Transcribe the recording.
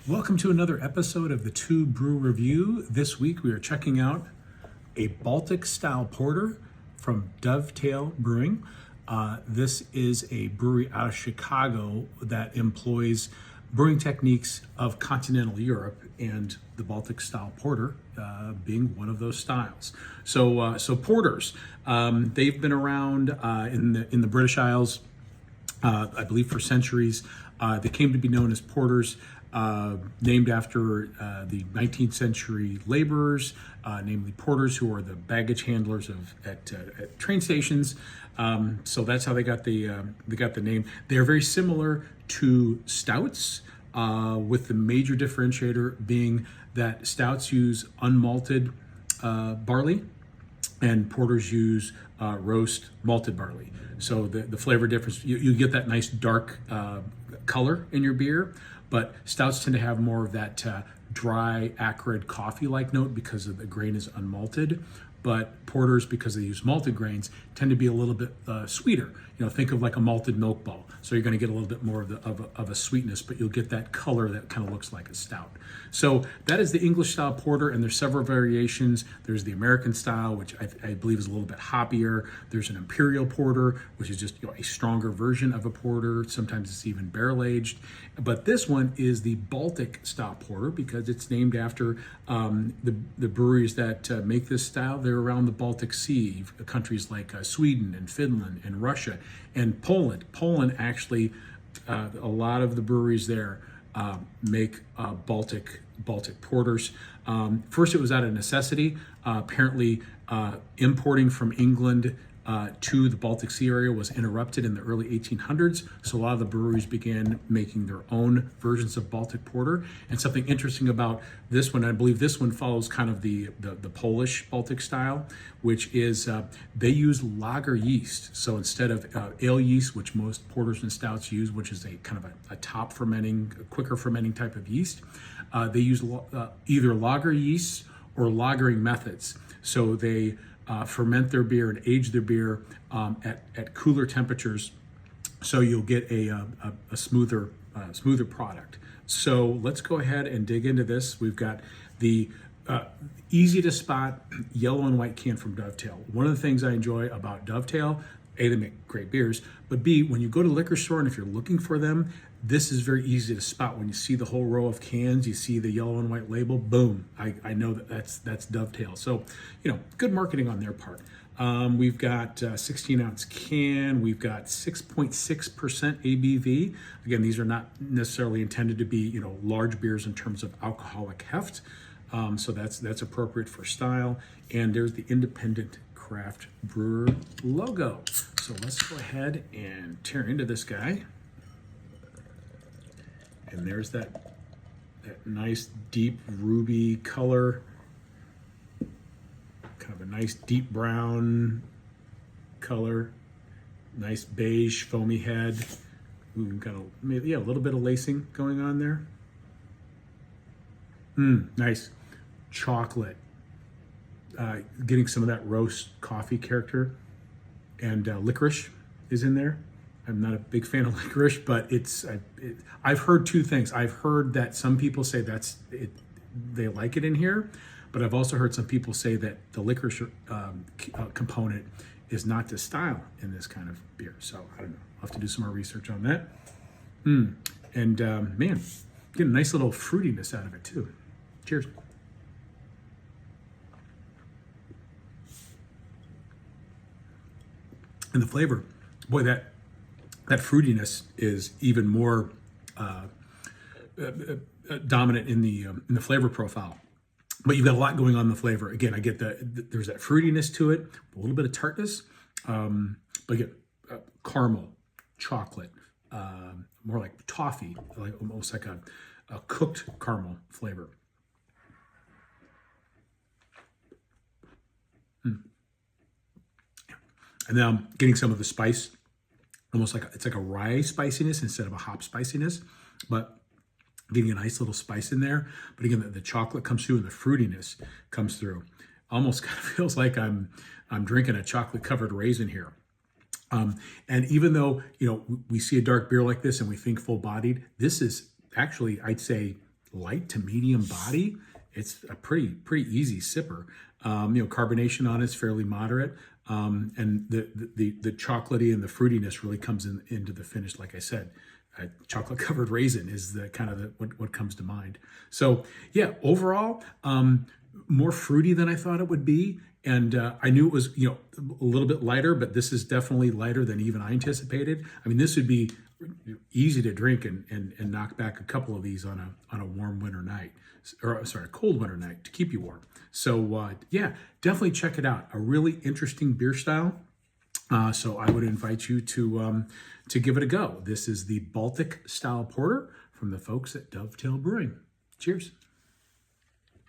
Welcome to another episode of the TUE Brew Review. This week we are checking out a Baltic style porter from Dovetail Brewing. This is a brewery out of Chicago that employs brewing techniques of continental Europe, and the Baltic style porter being one of those styles. So porters, they've been around in the British Isles, I believe, for centuries. They came to be known as porters, named after the 19th century laborers, namely porters, who are the baggage handlers at train stations. So that's how they got the name. They are very similar to stouts, with the major differentiator being that stouts use unmalted barley, and porters use roast malted barley. So the flavor difference, you get that nice dark color in your beer, but stouts tend to have more of that dry, acrid coffee-like note because of the grain is unmalted. But porters, because they use malted grains, tend to be a little bit sweeter. Think of like a malted milk ball. So you're going to get a little bit more of a sweetness, but you'll get that color that kind of looks like a stout. So that is the English style porter, and there's several variations. There's the American style, which I believe is a little bit hoppier. There's an imperial porter, which is just a stronger version of a porter. Sometimes it's even barrel aged. But this one is the Baltic style porter because it's named after the breweries that make this style. They're around the Baltic Sea, countries like Sweden and Finland and Russia and Poland. Poland actually, a lot of the breweries there make Baltic porters. First, it was out of necessity. Apparently, importing from England to the Baltic Sea area was interrupted in the early 1800s, so a lot of the breweries began making their own versions of Baltic porter. And something interesting about this one, I believe this one follows kind of the Polish Baltic style, which is they use lager yeast. So instead of ale yeast, which most porters and stouts use, which is a kind of a top fermenting, a quicker fermenting type of yeast, they use either lager yeast or lagering methods. So they ferment their beer and age their beer at cooler temperatures, so you'll get a smoother product. So let's go ahead and dig into this. We've got the easy to spot yellow and white can from Dovetail. One of the things I enjoy about Dovetail, A, they make great beers, but B, when you go to a liquor store and if you're looking for them, this is very easy to spot. When you see the whole row of cans, you see the yellow and white label, boom, I know that's Dovetail. So, good marketing on their part. We've got a 16-ounce can. We've got 6.6% ABV. Again, these are not necessarily intended to be, large beers in terms of alcoholic heft. So that's appropriate for style. And there's the independent craft brewer logo. So let's go ahead and tear into this guy. And there's that nice deep ruby color, kind of a nice deep brown color, nice beige foamy head. We've got a little bit of lacing going on there. Nice chocolate, getting some of that roast coffee character, and licorice is in there. I'm not a big fan of licorice, but I've heard two things. I've heard that some people say they like it in here, but I've also heard some people say that the licorice component is not the style in this kind of beer. So I don't know. I'll have to do some more research on that. And man, get a nice little fruitiness out of it too. Cheers. And the flavor, boy, that fruitiness is even more dominant in the flavor profile. But you've got a lot going on in the flavor. Again, I get there's that fruitiness to it, a little bit of tartness, but again, caramel, chocolate, more like toffee, almost like a cooked caramel flavor. And then I'm getting some of the spice, almost like it's like a rye spiciness instead of a hop spiciness, but getting a nice little spice in there. But again, the chocolate comes through and the fruitiness comes through. Almost kind of feels like I'm drinking a chocolate covered raisin here. And even though, we see a dark beer like this and we think full bodied, this is actually, I'd say, light to medium body. It's a pretty easy sipper. Carbonation on it's fairly moderate, and the chocolatey and the fruitiness really comes into the finish. Like I said, chocolate covered raisin is the kind of what comes to mind. So yeah, overall, more fruity than I thought it would be. And I knew it was, a little bit lighter, but this is definitely lighter than even I anticipated. I mean, this would be easy to drink and knock back a couple of these on a warm winter night, or sorry, a cold winter night to keep you warm. So yeah, definitely check it out. A really interesting beer style. So I would invite you to give it a go. This is the Baltic style porter from the folks at Dovetail Brewing. Cheers.